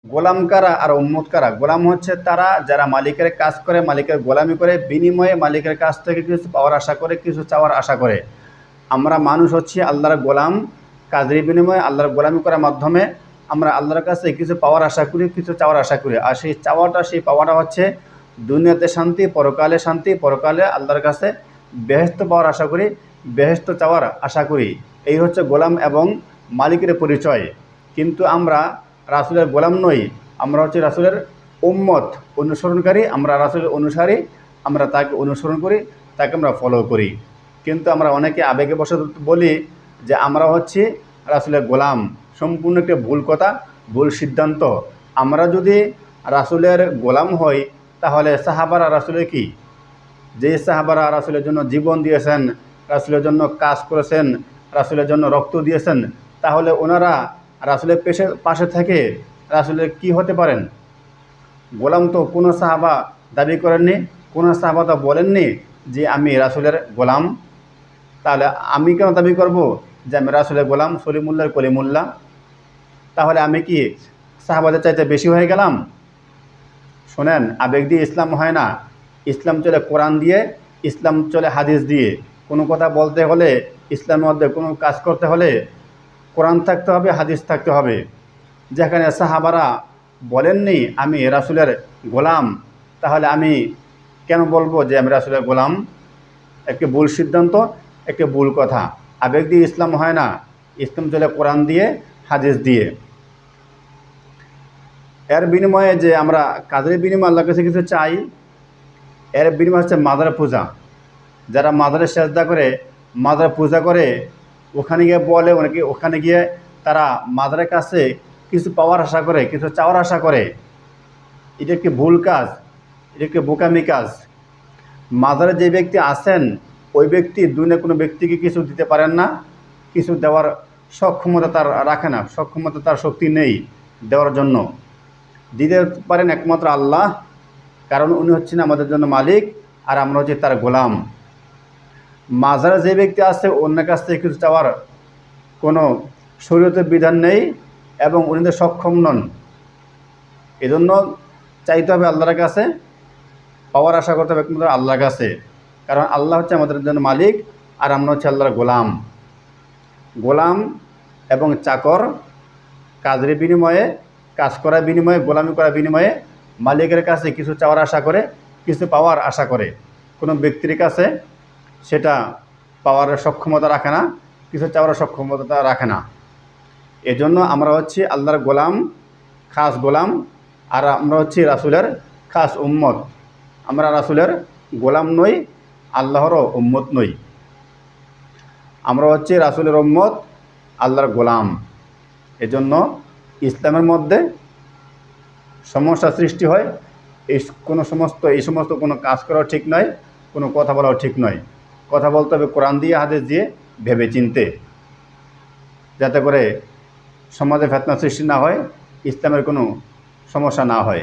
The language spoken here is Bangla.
গোলাম কারা আর উম্মত কারা? গোলাম হচ্ছে তারা যারা মালিকের কাজ করে, মালিকের গোলামি করে, বিনিময়ে মালিকের কাছ থেকে কিছু পাওয়ার আশা করে, কিছু চাওয়ার আশা করে। আমরা মানুষ হচ্ছি আল্লাহর গোলাম, কাজের বিনিময়ে আল্লাহর গোলামি করার মাধ্যমে আমরা আল্লাহর কাছে কিছু পাওয়ার আশা করি, কিছু চাওয়ার আশা করি। আর সেই চাওয়াটা, সেই পাওয়াটা হচ্ছে দুনিয়াতে শান্তি, পরকালে শান্তি, পরকালে আল্লাহর কাছে বেহেশত পাওয়ার আশা করি, বেহেশত চাওয়ার আশা করি। এই হচ্ছে গোলাম এবং মালিকের পরিচয়। কিন্তু আমরা রাসূলের গোলাম নই, আমরা হচ্ছে রাসূলের উম্মত, অনুসরণকারী। আমরা রাসূলের অনুসারী, আমরা তাকে অনুসরণ করি, তাকে আমরা ফলো করি। কিন্তু আমরা অনেকে আবেগে বশত বলি যে আমরা হচ্ছি রাসূলের গোলাম। সম্পূর্ণ একটা ভুল কথা, ভুল সিদ্ধান্ত। আমরা যদি রাসূলের গোলাম হই তাহলে সাহাবারা রাসূলের কি? যে সাহাবারা রাসূলের জন্য জীবন দিয়েছেন, রাসূলের জন্য কাজ করেছেন, রাসূলের জন্য রক্ত দিয়েছেন, তাহলে ওনারা রাসূলের পাশে থেকে রাসূলের কি হতে পারেন? গোলাম তো কোনো সাহাবা দাবি করেননি, কোনো সাহাবা তো বলেননি যে আমি রাসূলের গোলাম। তাহলে আমি কেন দাবি করব যে আমি রাসূলের গোলাম, সলিমুল্লাহর কলিমুল্লাহ? তাহলে আমি কি সাহাবাদের চাইতে বেশি হয়ে গেলাম? শোনেন, আবেগ দিয়ে ইসলাম হয় না। ইসলাম চলে কোরআন দিয়ে, ইসলাম চলে হাদিস দিয়ে। কোনো কথা বলতে হলে, ইসলামের মধ্যে কোনো কাজ করতে হলে কোরআন থাকতে হবে, হাদিস থাকতে হবে। যেখানে সাহাবারা বলেননি আমি রাসূলের গোলাম, তাহলে আমি কেন বলবো যে আমি রাসূলের গোলাম? একটি ভুল সিদ্ধান্ত, একটি ভুল কথা। আবেগ দিয়ে ইসলাম হয় না, ইসলাম চলে কোরআন দিয়ে, হাদিস দিয়ে। এর বিনিময়ে যে আমরা কাজের বিনিময়ে আল্লাহর কাছে কিছু চাই, এর বিনিময় হচ্ছে মাজার পূজা। যারা মাজারে সেজদা করে, মাজার পূজা করে, ওখানে গিয়ে বলে, অনেকে ওখানে গিয়ে তারা মাজারের কাছে কিছু পাওয়ার আশা করে, কিছু চাওয়ার আশা করে। এটা একটি ভুল কাজ, এটা একটি বোকামি কাজ। মাজারে যে ব্যক্তি আছেন, ওই ব্যক্তি দুনিয়া কোনো ব্যক্তিকে কিছু দিতে পারেন না, কিছু দেওয়ার সক্ষমতা তার রাখে না, সক্ষমতা তার শক্তি নেই দেওয়ার জন্য। দিতে পারেন একমাত্র আল্লাহ, কারণ উনি হচ্ছেন আমাদের জন্য মালিক, আর আমরা হচ্ছি তার গোলাম। মাজারে যে ব্যক্তি আছে, অন্যের কাছ থেকে কিছু চাওয়ার কোনো শরীয়তের বিধান নেই এবং উনি তো সক্ষম নন। এজন্য চাইতে হবে আল্লাহর কাছে, পাওয়ার আশা করতে হবে একমাত্র আল্লাহর কাছে, কারণ আল্লাহ হচ্ছে আমাদের জন্য মালিক, আর আমরা হচ্ছে আল্লাহর গোলাম। গোলাম এবং চাকর কাজের বিনিময়ে, কাজ করার বিনিময়ে, গোলামি করার বিনিময়ে মালিকের কাছে কিছু চাওয়ার আশা করে, কিছু পাওয়ার আশা করে। কোনো ব্যক্তির কাছে সেটা পাওয়ার সক্ষমতা রাখে না, কিছু চাওয়ার সক্ষমতা রাখে না। এজন্য আমরা হচ্ছি আল্লাহর গোলাম, খাস গোলাম, আর আমরা হচ্ছি রাসূলের খাস উম্মত। আমরা রাসূলের গোলাম নই, আল্লাহরও উম্মত নই। আমরা হচ্ছি রাসূলের উম্মত, আল্লাহর গোলাম। এজন্য ইসলামের মধ্যে সমস্যা সৃষ্টি হয়। এই সমস্ত কোনো কাজ করাও ঠিক নয়, কোনো কথা বলাও ঠিক নয়। কথা বলতে হবে কোরআন দিয়ে, হাদিস দিয়ে, ভেবে চিনতে, যাতে করে সমাজে ফিতনা সৃষ্টি না হয়, ইসলামের কোনো সমস্যা না হয়।